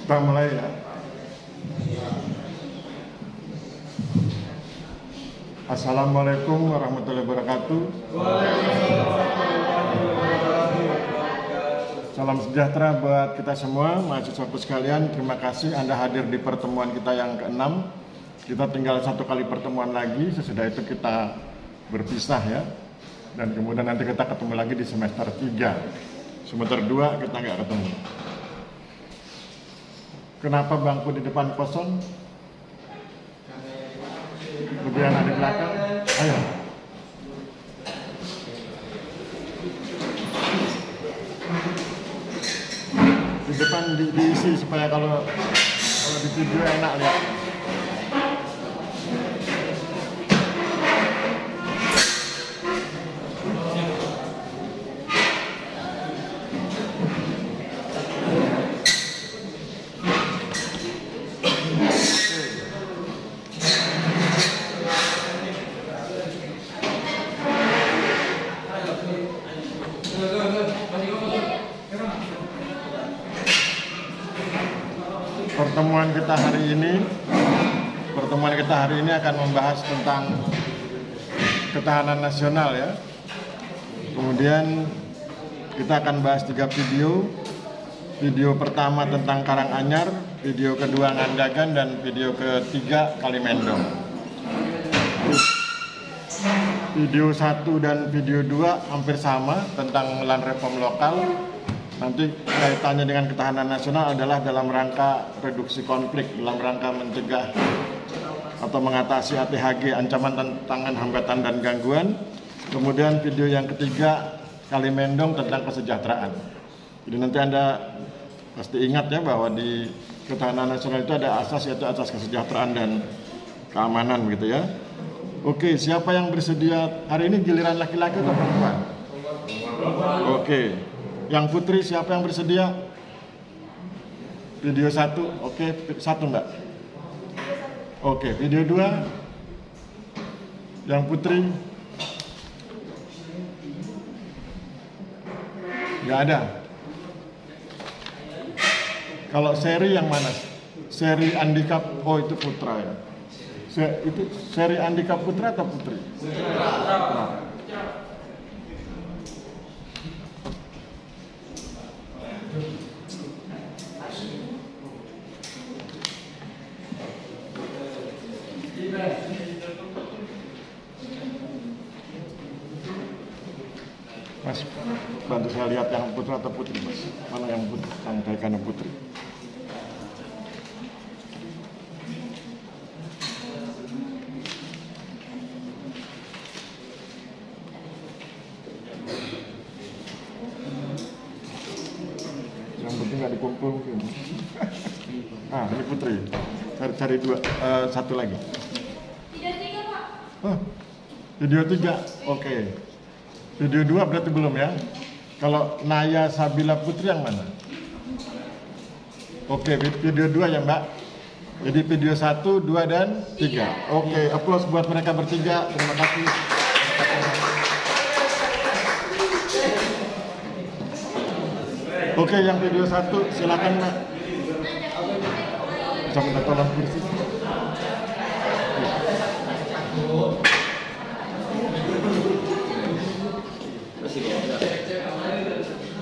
Kita mulai ya. Assalamualaikum warahmatullahi wabarakatuh. Salam sejahtera buat kita semua, mahasiswaku sekalian. Terima kasih Anda hadir di pertemuan kita yang ke-6. Kita tinggal satu kali pertemuan lagi, sesudah itu kita berpisah ya. Dan kemudian nanti kita ketemu lagi di semester 3. Semester 2 kita nggak ketemu. Kenapa bangku di depan kosong? Lebih enak di belakang? Ayo. Di depan diisi supaya kalau di video enak lihat. Pertemuan kita hari ini akan membahas tentang ketahanan nasional ya. Kemudian kita akan bahas 3 video. Video pertama tentang Karanganyar, video kedua Ngandagan, dan video ketiga Kalimendong. Video 1 dan video 2 hampir sama tentang land reform lokal. Nanti kaitannya dengan ketahanan nasional adalah dalam rangka reduksi konflik, dalam rangka mencegah atau mengatasi ATHG, ancaman tantangan hambatan dan gangguan. Kemudian video yang ketiga Kalimendong tentang kesejahteraan. Jadi nanti Anda pasti ingat ya bahwa di ketahanan nasional itu ada asas, yaitu asas kesejahteraan dan keamanan gitu ya. Oke, siapa yang bersedia? Hari ini giliran laki-laki atau perempuan? Oke. Yang putri siapa yang bersedia? Video 1, oke, 1 Mbak. Oke, video 2. Yang putri? Nggak ada. Kalau seri yang mana? Seri Andika, oh itu putra ya. Itu seri Andika Putra atau putri? Putra. Mas, bantu saya lihat yang putra atau putri, Mas. Mana yang putri? Yang kaitannya putri. Yang penting nggak dikumpul mungkin. Ah, ini putri. Cari 2, 1 lagi. Video 3, Pak. Oh, video 3, oke. Video 2 berarti belum ya? Kalau Naya Sabila Putri yang mana? Oke, video 2 ya Mbak. Jadi video 1, 2, dan 3. Oke, aplaus buat mereka bertiga. Terima kasih. Oke, yang video 1 silakan Mbak. Bisa minta tolong kursi.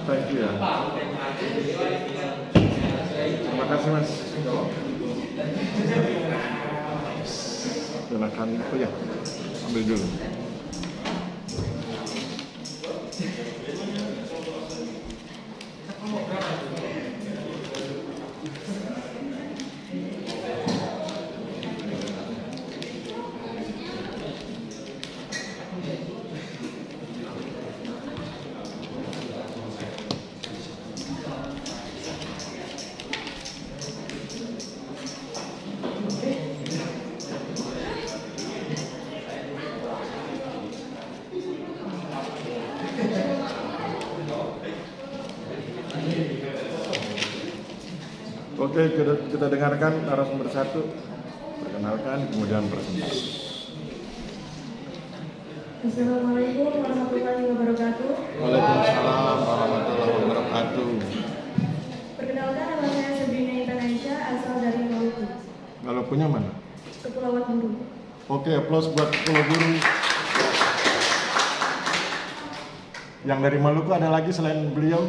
Thank you ya. Terima kasih Mas. Silakan. Oh ya, ambil dulu. Oke, kita dengarkan narasumber 1. Perkenalkan, kemudian presentasi. Assalamualaikum warahmatullahi wabarakatuh. Waalaikumsalam warahmatullahi wabarakatuh. Oke, applause buat Pulau Guru. Yang dari Maluku ada lagi selain beliau?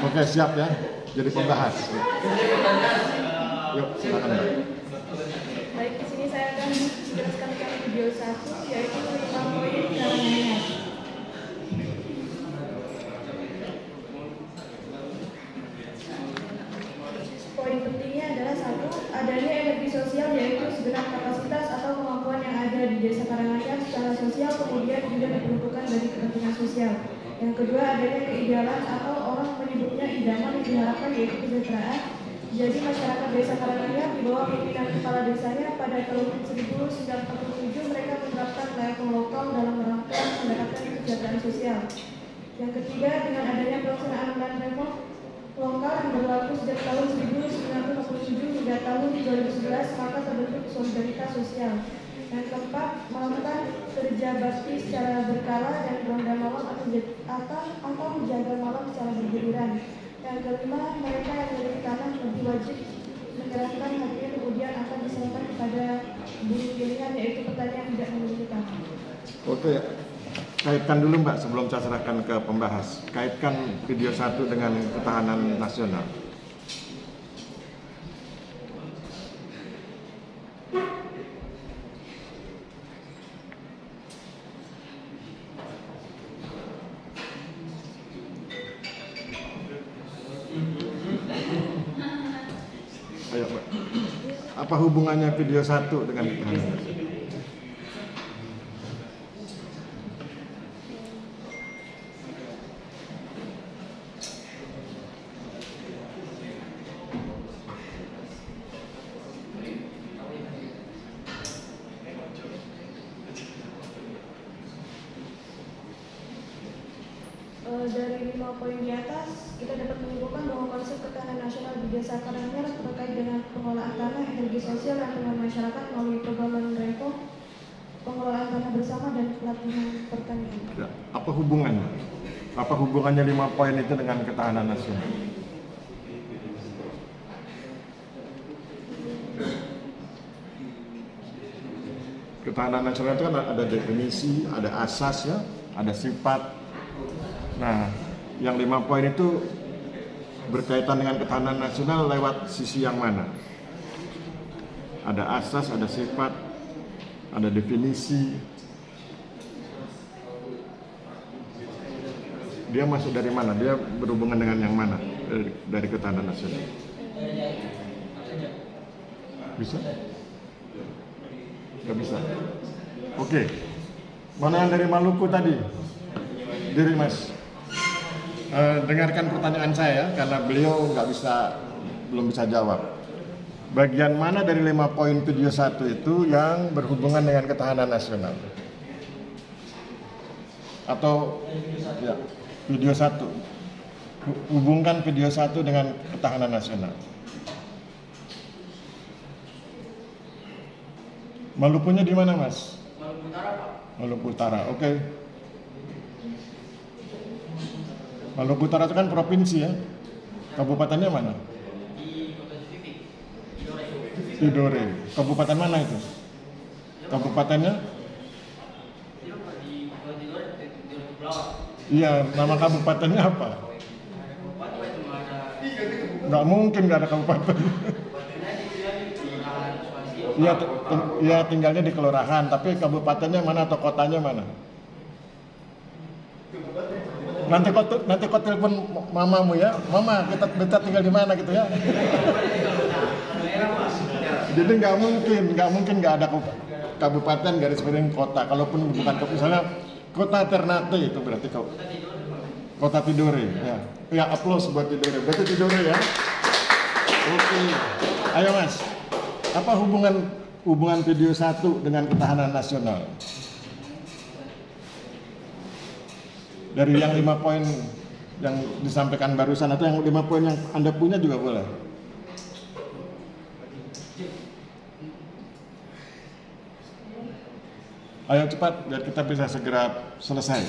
Oke, siap ya. Jadi pembahas. Yuk, silakan Mbak. Baik, di sini saya akan menjelaskan tentang video 1, yaitu 5 poin karantina. Poin pentingnya adalah 1, adanya energi sosial, yaitu segenap kapasitas atau kemampuan yang ada di Desa Karanganyar secara sosial, kemudian juga diperuntukkan dari kepentingan sosial. Yang kedua, adanya keidealan atau orang menyebutnya idaman yang diharapkan, yaitu kesejahteraan. Jadi masyarakat Desa Karanganyar di bawah pimpinan kepala desanya pada tahun 1947 mereka menerapkan level lokal dalam rangka mendapatkan kesejahteraan sosial. Yang ketiga, dengan adanya pelaksanaan land reform lokal yang berlaku sejak tahun 1957 hingga tahun 2011, maka terbentuk solidaritas sosial. Yang keempat, melakukan kerja bakti secara berkala dan ronda malam atau menjaga malam secara bergiliran. Yang kelima, mereka yang memiliki tanah lebih wajib menyerahkan hatinya, kemudian akan diserahkan kepada buruh pilihan, yaitu petani yang tidak memiliki tanah. Oke, kaitkan dulu Mbak sebelum saya serahkan ke pembahas. Kaitkan video 1 dengan ketahanan nasional. Ayo Mbak. Apa hubungannya video 1 dengan ketahanan nasional? Dari 5 poin di atas, kita dapat menyimpulkan bahwa konsep ketahanan nasional di Desa Karanganyar terkait dengan pengelolaan tanah, energi sosial, dan dengan masyarakat melalui program land reform, pengelolaan tanah bersama, dan pelatihan pertanian. Ya, apa hubungannya? Apa hubungannya 5 poin itu dengan ketahanan nasional? Ketahanan nasional itu kan ada definisi, ada asas ya, ada sifat. Nah, yang 5 poin itu berkaitan dengan ketahanan nasional lewat sisi yang mana? Ada asas, ada sifat, ada definisi. Dia masuk dari mana? Dia berhubungan dengan yang mana dari ketahanan nasional? Bisa? Nggak bisa? Oke. Mana yang dari Maluku tadi? Diri Mas. Dengarkan pertanyaan saya karena beliau belum bisa jawab. Bagian mana dari 5 poin video 1 itu yang berhubungan dengan ketahanan nasional? Atau ya, video 1. Hubungkan video 1 dengan ketahanan nasional. Malukunya di mana, Mas? Maluku Utara, Pak. Maluku Utara. Oke. Maluku Utara itu kan provinsi ya. Kabupatennya mana? Di Kota Justifik. Tidore. Kabupaten mana itu? Kabupatennya? Di Kota Tidore, di Kepulauan. Iya, nama kabupatennya apa? Kabupaten itu cuma ada. Nggak mungkin nggak ada kabupaten. Kabupatennya di Spasi. Iya, tinggalnya di kelurahan, tapi kabupatennya mana atau kotanya mana? Nanti kau telepon mamamu ya, mama kita tinggal di mana gitu ya. Jadi nggak mungkin nggak ada kabupaten garis miring kota. Kalaupun bukan misalnya kota Ternate itu berarti kota Tidore ya. Ya applause buat Tidore. Berarti Tidore ya. Oke. Ayo Mas. Apa hubungan video 1 dengan ketahanan nasional? Dari yang 5 poin yang disampaikan barusan atau yang 5 poin yang Anda punya juga boleh. Ayo cepat biar kita bisa segera selesai.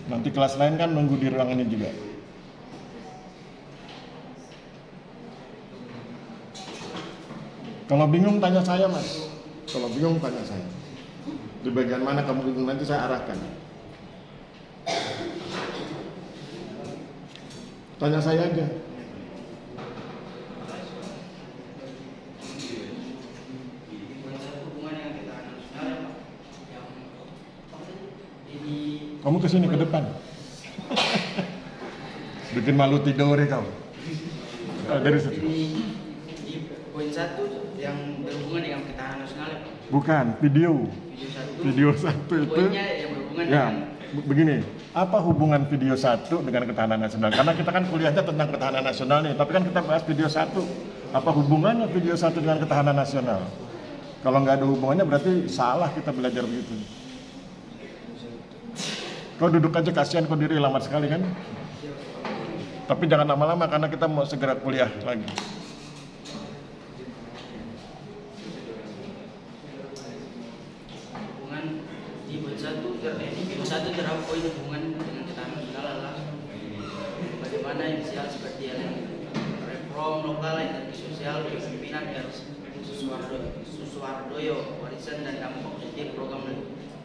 Nanti kelas lain kan nunggu di ruang ini juga. Kalau bingung tanya saya, Mas. Kalau bingung tanya saya. Di bagian mana kamu bingung nanti saya arahkan. Tanya saya aja. Kamu kesini ke depan. Bikin malu tidur ya kau. Dari situ. Di poin 1 yang berhubungan dengan ketahanan nasional ya, Pak. Bukan, video. Video 1. Video 1 itu. Poinnya yang berhubungan Ya, dengan begini. Apa hubungan video 1 dengan ketahanan nasional? Karena kita kan kuliahnya tentang ketahanan nasional nih, tapi kan kita bahas video 1. Apa hubungannya video 1 dengan ketahanan nasional? Kalau nggak ada hubungannya berarti salah kita belajar begitu. Kau duduk aja, kasihan kau diri lama sekali kan? Tapi jangan lama-lama karena kita mau segera kuliah lagi. hubungan di poin 1 ini video 1 terhadap poin hubungan dengan ketahanan nasional adalah bagaimana inisial seperti yang reform lokal, energi sosial, kepemimpinan Suswardoyo, warisan dan dampak positif program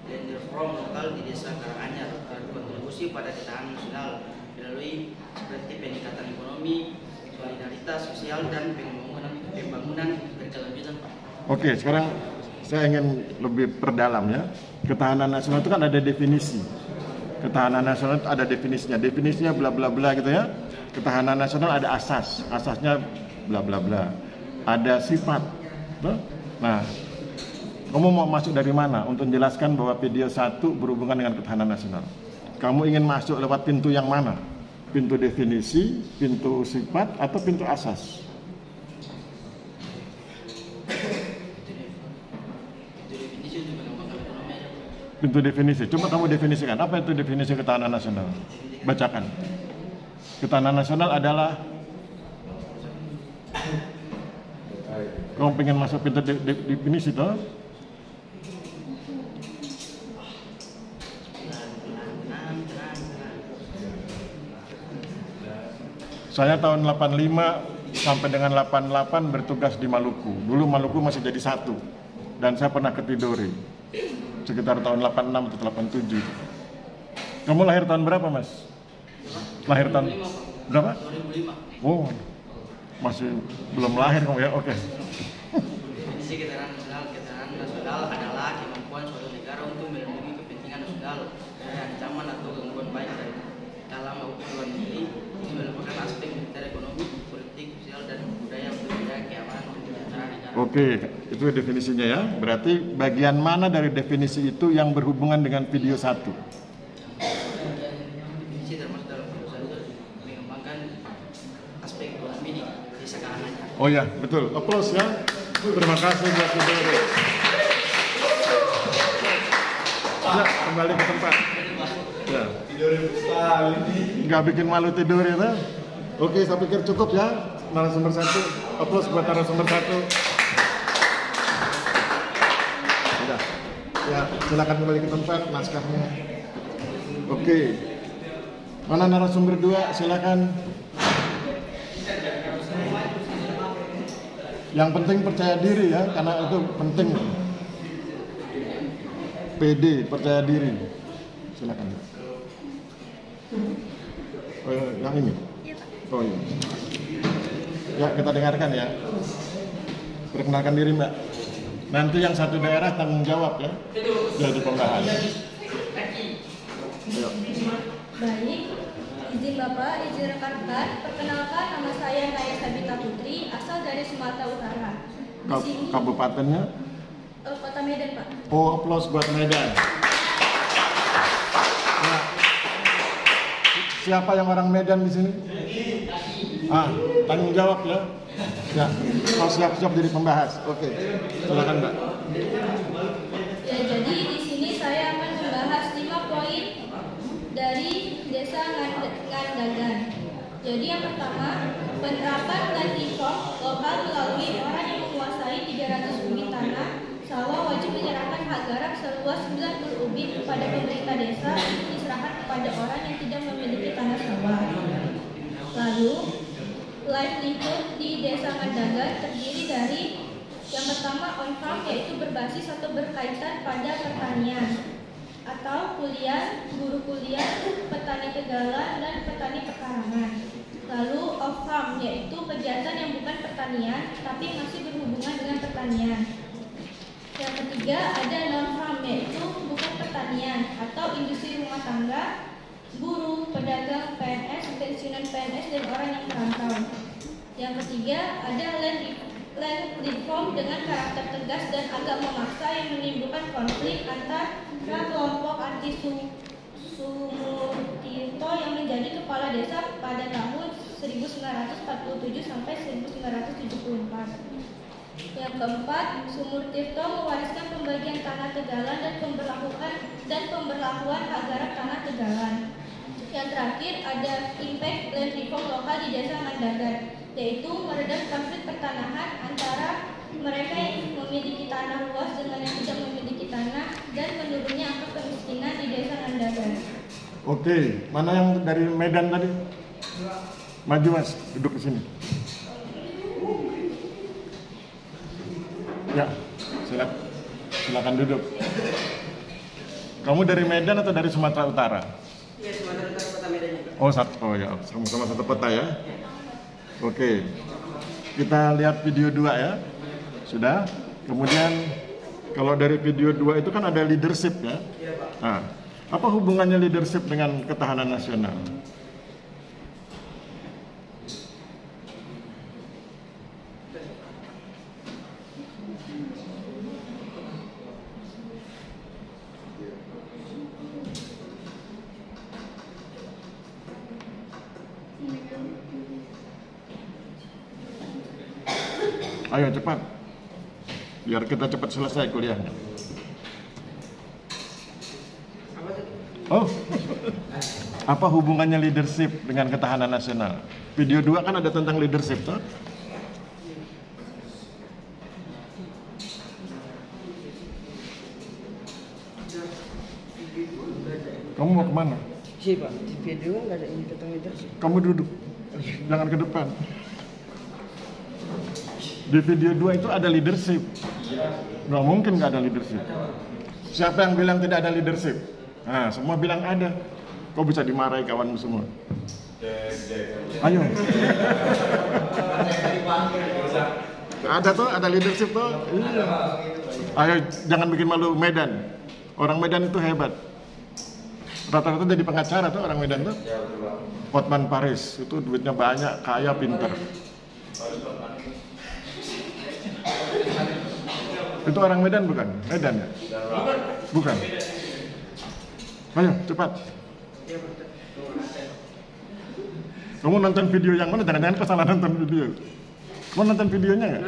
dan reform lokal di Desa Karanganyar berkontribusi pada ketahanan nasional melalui seperti peningkatan ekonomi, solidaritas sosial dan pembangunan berkelanjutan, Pak. Oke, sekarang saya ingin lebih perdalam ya. Ketahanan nasional itu kan ada definisi. Ketahanan nasional itu ada definisinya. Definisinya bla bla bla gitu ya. Ketahanan nasional ada asas. Asasnya bla bla bla. Ada sifat. Tuh. Nah, kamu mau masuk dari mana untuk menjelaskan bahwa video 1 berhubungan dengan ketahanan nasional? Kamu ingin masuk lewat pintu yang mana? Pintu definisi, pintu sifat, atau pintu asas? Pintu definisi. Coba kamu definisikan. Apa itu definisi ketahanan nasional? Bacakan. Ketahanan nasional adalah, kamu pengen masuk pintu definisi toh? Saya tahun 85 sampai dengan 88 bertugas di Maluku. Dulu Maluku masih jadi satu. Dan saya pernah ke Tidore. Sekitar tahun 86 atau 87. Kamu lahir tahun berapa, Mas? Lahir tahun berapa? 2005. Oh, masih belum lahir kamu ya? Oke. Definisi ketahanan nasional adalah kemampuan suatu negara untuk melindungi kepentingan nasional dari ancaman atau gangguan baik dari dalam maupun luar negeri. Ini merupakan aspek militer, ekonomi, politik, sosial, dan budaya untuk menjaga keamanan dan kesejahteraan negara. Oke, itu definisinya ya. Berarti bagian mana dari definisi itu yang berhubungan dengan video 1? Definisi termasuk dalam video 1 mengembangkan aspek ekonomi di Desa Karanganyar. Oh ya, betul. Aplaus ya. Terima kasih buat Tidore. Ya, kembali ke tempat. Ya. Nggak bikin malu tidur ya. Oke, saya pikir cukup ya. Narasumber 1. Aplaus buat narasumber 1. Sudah. Ya, silakan kembali ke tempat naskahnya. Oke. Mana narasumber 2? Silakan. Yang penting percaya diri ya, karena itu penting. PD, percaya diri. Silakan. Yang ini. Oh iya. Ya, kita dengarkan ya. Perkenalkan diri, Mbak. Nanti yang satu daerah tanggung jawab ya. Jadi pembahas. Ayo. Baik, izin Bapak, izin rekan-rekan, perkenalkan nama saya Naya Sabita Putri, asal dari Sumatera Utara. Di sini, Kabupatennya? Kota Medan, Pak. Oh, aplaus buat Medan. Ya. Siapa yang orang Medan di sini? Tanggung jawab ya. Ya, kau siap-siap jadi pembahas. Oke, silakan Mbak. Ya, jadi di sini saya akan membahas 5 poin dari Desa Ngandagan. Jadi yang pertama, penerapan land reform lokal melalui orang yang menguasai 300 ubin tanah sawah wajib menyerahkan hak garap seluas 90 ubin kepada pemerintah desa untuk diserahkan kepada orang yang tidak memiliki tanah sawah. Lalu, livelihood di Desa Ngandagan terdiri dari Yang pertama on-farm, yaitu berbasis atau berkaitan pada pertanian atau kuliah, guru kuliah, petani tegalan, dan petani pekarangan. Lalu off-farm, yaitu kegiatan yang bukan pertanian tapi masih berhubungan dengan pertanian. Yang ketiga ada non-farm, yaitu bukan pertanian atau industri rumah tangga, buruh, pedagang, PNS, pensiunan PNS, dan orang yang merantau. Yang ketiga ada land reform dengan karakter tegas dan agak memaksa yang menimbulkan konflik antara kelompok anti Sumurtirto yang menjadi kepala desa pada tahun 1947 sampai 1974. Yang keempat, Sumurtirto mewariskan pembagian tanah Tegalan dan pemberlakuan agarap tanah Tegalan. Yang terakhir ada impact land reform lokal di desa Mandagar, yaitu meredam konflik pertanahan antara mereka yang memiliki tanah luas dengan yang tidak memiliki tanah dan menurunnya angka kemiskinan di desa Mandagar. Oke, mana yang dari Medan tadi? Maju mas, duduk di sini. Ya, silakan duduk. Kamu dari Medan atau dari Sumatera Utara? Iya, Sumatera Utara, kota Medan juga. Oh ya, sama-sama satu kota ya. Oke, kita lihat video 2 ya. Sudah. Kemudian kalau dari video 2 itu kan ada leadership ya. Iya, Pak. Nah, apa hubungannya leadership dengan ketahanan nasional? Ayo cepat, biar kita cepat selesai kuliahnya. Oh, apa hubungannya leadership dengan ketahanan nasional? Video 2 kan ada tentang leadership, toh? Kamu mau kemana? Sih, Pak. Di video nggak ada ini tentang leadership. Kamu duduk, jangan ke depan. Di video 2 itu ada leadership. Nggak mungkin nggak ada leadership. Siapa yang bilang tidak ada leadership? Nah, semua bilang ada. Kok bisa dimarahi kawanmu semua? Ayo. Ada tuh, ada leadership tuh. Iya. Ayo, jangan bikin malu Medan. Orang Medan itu hebat. Rata-rata jadi pengacara tuh orang Medan tuh. Hotman Paris itu duitnya banyak, kaya, pintar. Itu orang Medan bukan? Medan ya? Bukan. Ayo cepat. Kamu nonton video yang mana? Jangan-jangan kau salah nonton video. Mau nonton videonya nggak?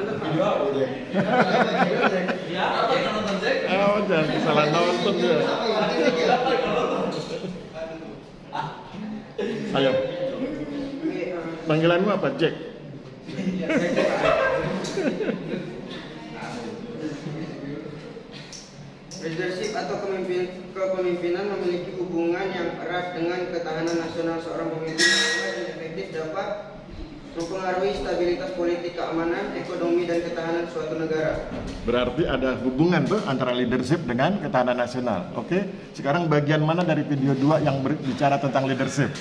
Oh, jangan salah nonton ya. Ayo. Panggilanmu apa? Jack. Leadership atau kepemimpinan memiliki hubungan yang erat dengan ketahanan nasional. Seorang pemimpin yang efektif dapat mempengaruhi stabilitas politik, keamanan, ekonomi, dan ketahanan suatu negara. Berarti ada hubungan tuh antara leadership dengan ketahanan nasional. Oke, sekarang bagian mana dari video 2 yang berbicara tentang leadership?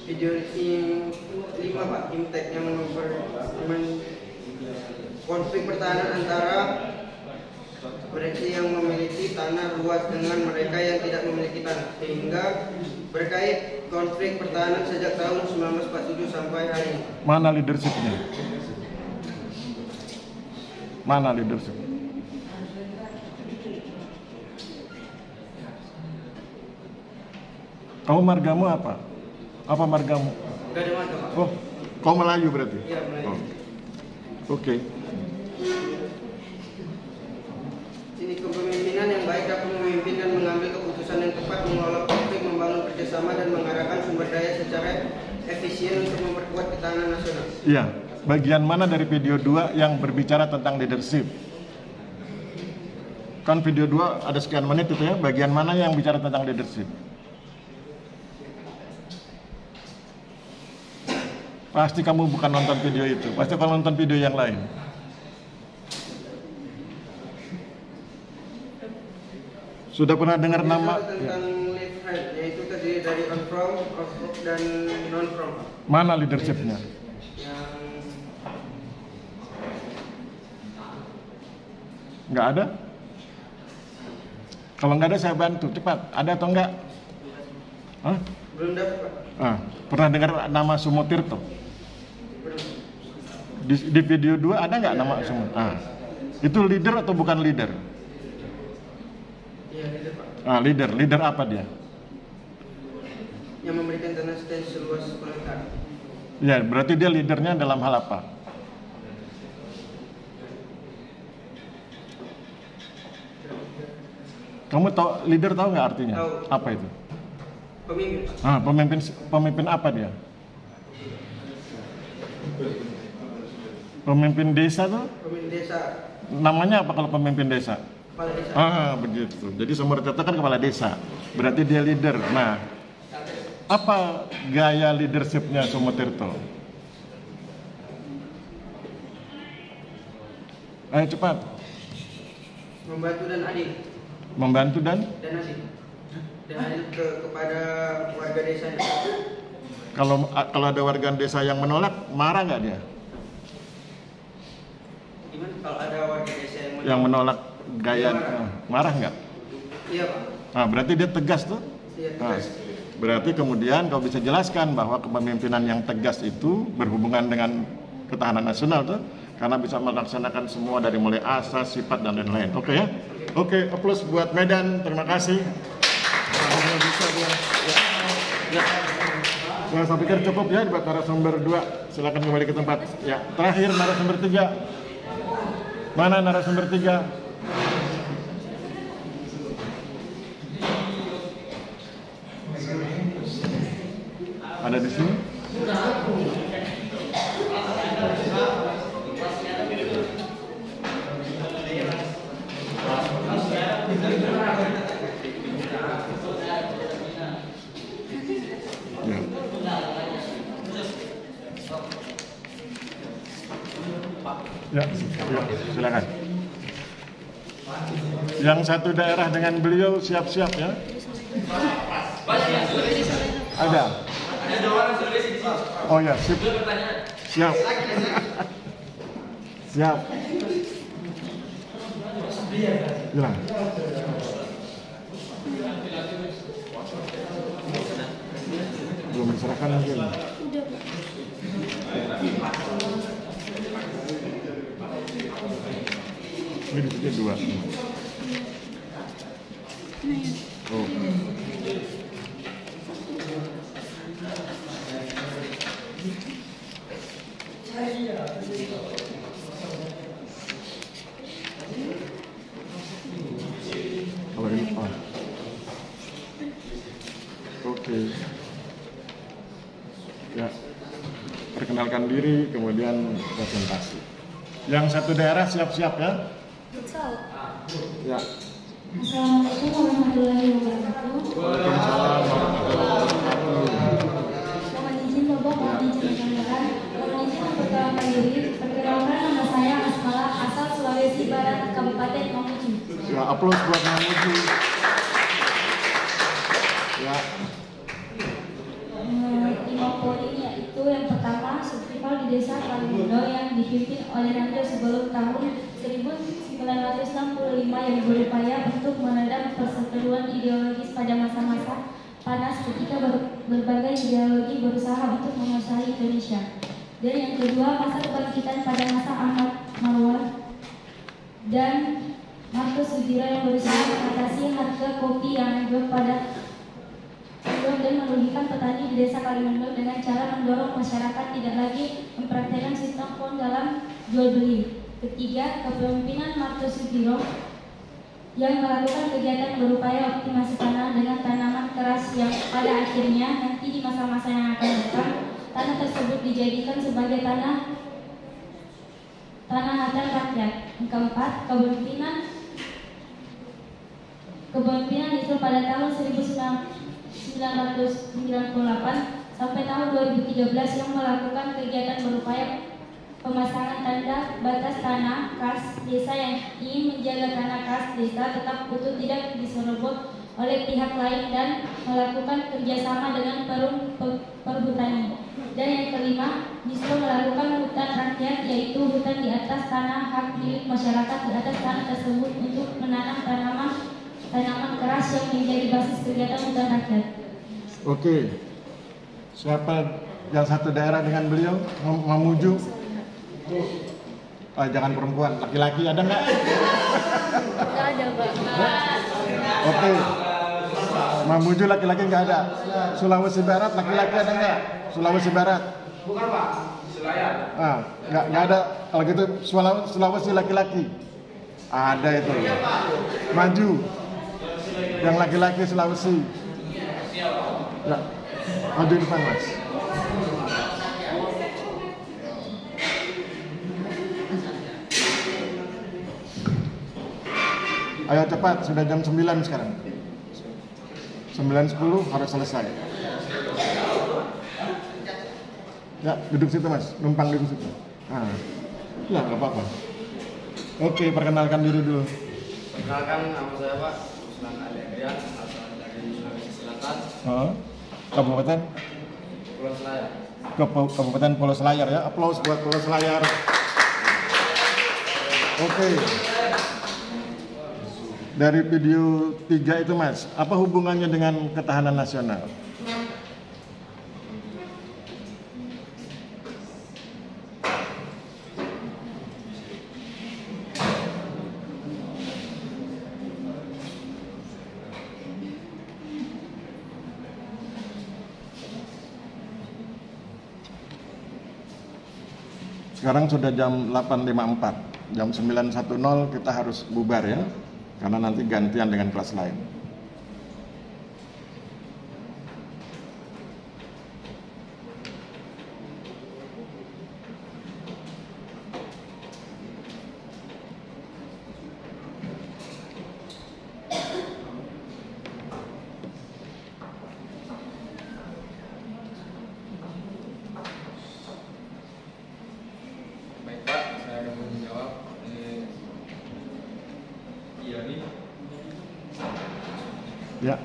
Video 5, Pak, impact yang konflik pertahanan antara mereka yang memiliki tanah luas dengan mereka yang tidak memiliki tanah, sehingga berkait konflik pertahanan sejak tahun 1947 sampai hari ini. Mana leadershipnya? Mana leadership? Kamu margamu apa? Apa margamu? Gak ada marga, Pak. Oh, kau Melayu berarti? Iya, Melayu. Oh. Oke. Ini kepemimpinan yang baik dapat memimpin dan mengambil keputusan yang tepat, mengelola konflik, membangun kerjasama, dan mengarahkan sumber daya secara efisien untuk memperkuat ketahanan nasional. Iya. Bagian mana dari video 2 yang berbicara tentang leadership? Kan video 2 ada sekian menit itu ya. Bagian mana yang bicara tentang leadership? Pasti kamu bukan nonton video itu, pasti kamu nonton video yang lain. Sudah pernah dengar nama? Tentang left hand, yaitu terdiri dari on from, off dan non from. Mana leadershipnya? Yang Nggak ada? Kalau nggak ada saya bantu, cepat. Ada atau enggak? Hah? belum dapat, Pak. Pernah dengar nama Sumo Tirto? Di video 2 ada nggak nama Sumo? Itu leader atau bukan leader? Iya, leader, Pak. Leader. Leader apa dia? Yang memberikan tanah stand seluas 10 hektar. Ya, berarti dia leadernya dalam hal apa? Kamu tahu leader, tahu nggak artinya? Tahu. Apa itu? Pemimpin, Pak. Pemimpin apa dia? Pemimpin desa tuh? Pemimpin desa, Namanya apa kalau pemimpin desa? kepala desa. Begitu. Jadi Sumo Tirto kan kepala desa. Berarti dia leader. Nah, apa gaya leadershipnya Sumo Tirto? Ayo cepat. Membantu dan adil. Membantu dan Adil. Dan adil kepada warga desanya. kalau ada warga desa yang menolak, marah nggak dia? Gimana kalau ada warga desa Yang menolak gaya, marah nggak? Iya, Pak. Berarti dia tegas tuh. Iya, tegas. Berarti kemudian kau bisa jelaskan bahwa kepemimpinan yang tegas itu berhubungan dengan ketahanan nasional tuh, karena bisa melaksanakan semua dari mulai asas, sifat dan lain-lain. Oke ya? Oke, aplaus buat Medan. Terima kasih. Ya, saya pikir cukup ya buat narasumber 2. Silakan kembali ke tempat. Ya, terakhir narasumber 3. Mana narasumber 3? Ada di sini? Ya, silakan. Yang satu daerah dengan beliau siap-siap ya. Ada. Oh ya, sip. Siap. Siap. Bilang. Belum diserahkan mungkin. Ini di sini 2. Oh. Kalau ini Oke. Ya. Perkenalkan diri, kemudian presentasi. Yang satu daerah siap-siap ya. Ya. Assalamualaikum warahmatullahi wabarakatuh. Waalaikumsalam warahmatullahi wabarakatuh. Mohon izin Bapak, mohon izin rekan-rekan. Mohon izin memperkenalkan diri. Perkenalkan, nama saya Asmala, asal Sulawesi Barat, Kabupaten Mamuju. Ya, aplaus buat Mamuju. Ya. 5 poin yaitu yang pertama, festival di Desa Kalimundo yang dipimpin oleh Raja sebelum tahun 1965 yang berupaya untuk meredam perseteruan ideologis pada masa-masa panas ketika berbagai ideologi berusaha untuk menguasai Indonesia. Dan yang kedua, masa kebangkitan pada masa Ahmad Marwan dan Markus Sudiro yang berusaha mengatasi harga kopi yang anjlok dan merugikan petani di Desa Kalimundo dengan cara mendorong masyarakat tidak lagi mempraktikkan sistem pon dalam jual beli. Ketiga, kepemimpinan Markus Sudiro yang melakukan kegiatan berupaya optimasi tanah dengan tanaman keras yang pada akhirnya nanti di masa-masa yang akan datang tanah tersebut dijadikan sebagai tanah hatan rakyat. Yang keempat, kepemimpinan itu pada tahun 1998 sampai tahun 2013 yang melakukan kegiatan berupaya pemasangan tanda batas tanah kas desa yang ingin menjaga tanah kas desa tetap utuh tidak diserobot oleh pihak lain dan melakukan kerjasama dengan perhutani. Dan yang kelima, bisa melakukan hutan rakyat, yaitu hutan di atas tanah hak milik masyarakat di atas tanah tersebut untuk menanam tanaman keras yang menjadi basis kegiatan hutan rakyat. Oke, siapa yang satu daerah dengan beliau? Mamuju? Jangan perempuan, laki-laki ada nggak? Nggak ada, Pak. Oke, Mamuju laki-laki nggak ada. Sulawesi Barat laki-laki ada nggak? Sulawesi Barat? Bukan Pak, Selayar. Nggak ada. Kalau gitu Sulawesi laki-laki ada itu. Maju. Yang laki-laki Sulawesi. Ya. Maju di depan Mas. Ayo cepat, sudah jam 9 sekarang. 9.10 harus selesai. Ya, duduk situ Mas, numpang duduk situ. Ya nggak apa-apa. Oke, perkenalkan diri dulu. Perkenalkan, nama saya Pak Ruslan Adrian, asal dari Sulawesi Selatan. Kabupaten Pulau Selayar. Kabupaten Pulau Selayar ya. Aplaus buat Pulau Selayar. Oke. Dari video 3 itu Mas, apa hubungannya dengan ketahanan nasional? Sekarang sudah jam 8.54, jam 9.10 kita harus bubar ya, karena nanti gantian dengan kelas lain. Baik Pak, saya akan menjawab. Iya nih. Ya.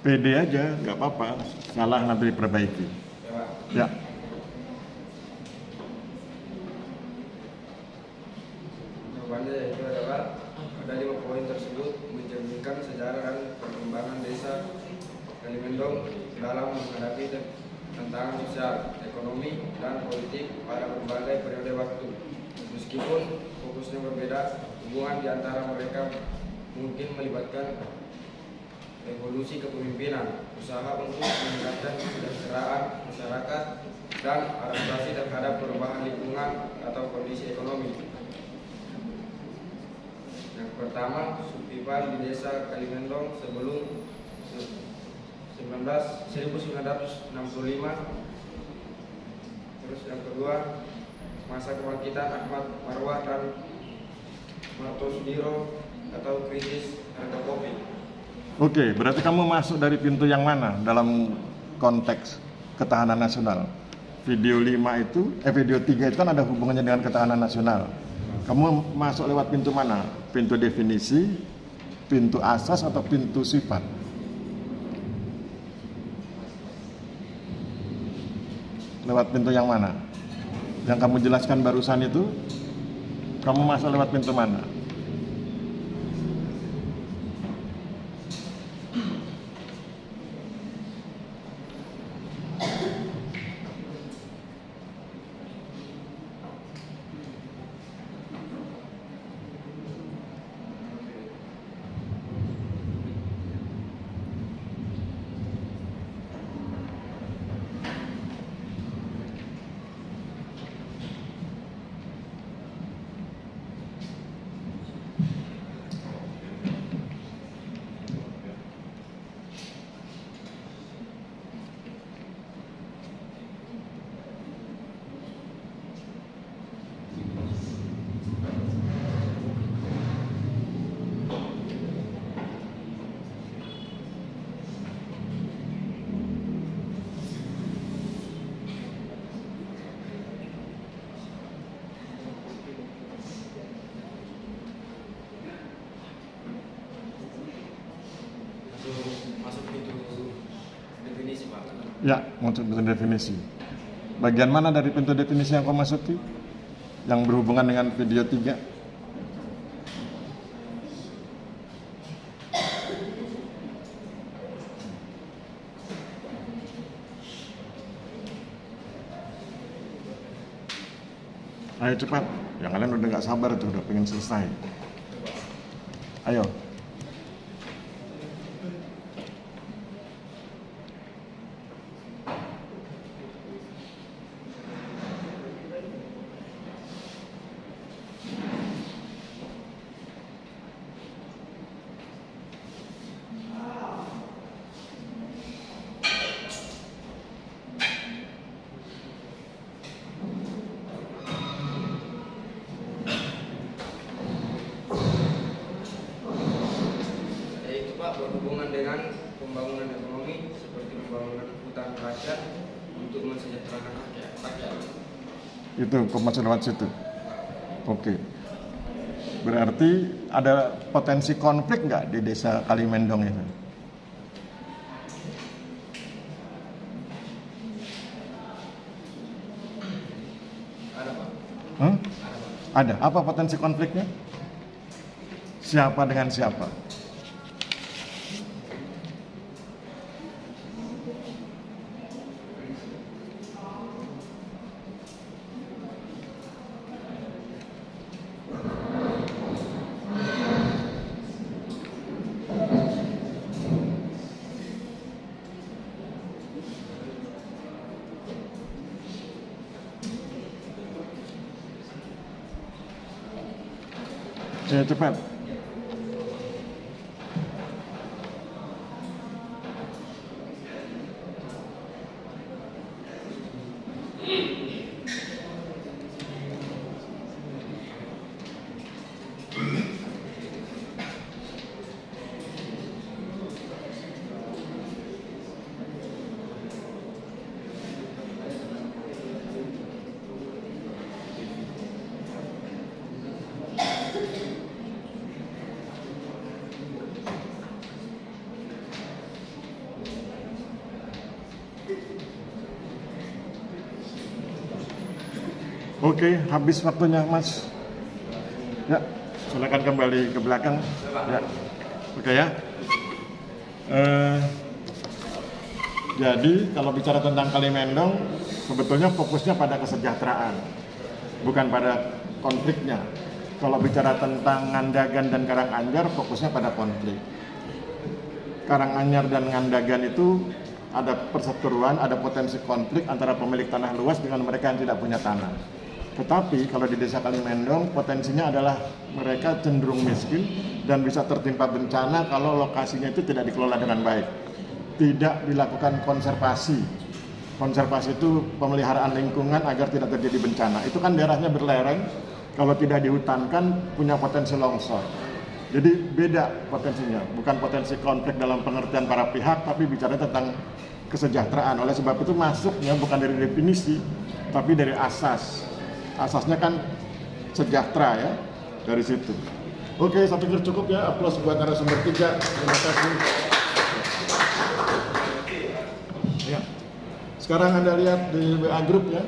Pede aja, nggak apa-apa. Salah nanti diperbaiki. Ya Pak. Ya. Jawabannya yaitu adalah pada 5 poin tersebut mencerminkan sejarah dan perkembangan desa Kalimendong dalam menghadapi tantangan sosial, ekonomi, dan politik pada berbagai periode waktu. Meskipun fokusnya berbeda, hubungan di antara mereka mungkin melibatkan evolusi kepemimpinan, usaha untuk meningkatkan kesejahteraan masyarakat, dan adaptasi terhadap perubahan lingkungan atau kondisi ekonomi. Yang pertama, subdividan di desa Kalimendong sebelum 1965. Terus yang kedua, masa kebangkitan Ahmad Marwah dan Martosudiro atau krisis harga kopi. Oke, berarti kamu masuk dari pintu yang mana dalam konteks ketahanan nasional? Video 5 itu, video 3 itu kan ada hubungannya dengan ketahanan nasional. Kamu masuk lewat pintu mana? Pintu definisi, pintu asas, atau pintu sifat? Lewat pintu yang mana? Yang kamu jelaskan barusan itu, kamu masuk lewat pintu mana? Ya, untuk pintu definisi. Bagian mana dari pintu definisi yang kau masuki? Yang berhubungan dengan video 3? Ayo cepat, yang kalian udah gak sabar tuh, udah pengen selesai. Ayo. Berhubungan dengan pembangunan ekonomi seperti pembangunan hutan rakyat untuk mensejahterakan rakyat. Itu maksud lewat situ. Oke. Berarti ada potensi konflik nggak di desa Kalimendong itu? Ada, Pak. Ada. Apa potensi konfliknya? Siapa dengan siapa? Ya, cepat. Oke, habis waktunya, Mas. Ya, silakan kembali ke belakang. Ya, oke ya. Jadi kalau bicara tentang Kalimendong, sebetulnya fokusnya pada kesejahteraan, bukan pada konfliknya. Kalau bicara tentang Ngandagan dan Karanganyar, fokusnya pada konflik. Karanganyar dan Ngandagan itu ada perseteruan, ada potensi konflik antara pemilik tanah luas dengan mereka yang tidak punya tanah. Tetapi kalau di desa Kalimendong potensinya adalah mereka cenderung miskin dan bisa tertimpa bencana kalau lokasinya itu tidak dikelola dengan baik. Tidak dilakukan konservasi. Konservasi itu pemeliharaan lingkungan agar tidak terjadi bencana. Itu kan daerahnya berlereng, kalau tidak dihutankan punya potensi longsor. Jadi beda potensinya, bukan potensi konflik dalam pengertian para pihak, tapi bicara tentang kesejahteraan. Oleh sebab itu masuknya bukan dari definisi, tapi dari asas. Asasnya kan sejahtera ya, dari situ. Oke, saya pikir cukup ya. Aplaus buat narasumber 3. Terima kasih. Ya. Sekarang Anda lihat di WA Group ya.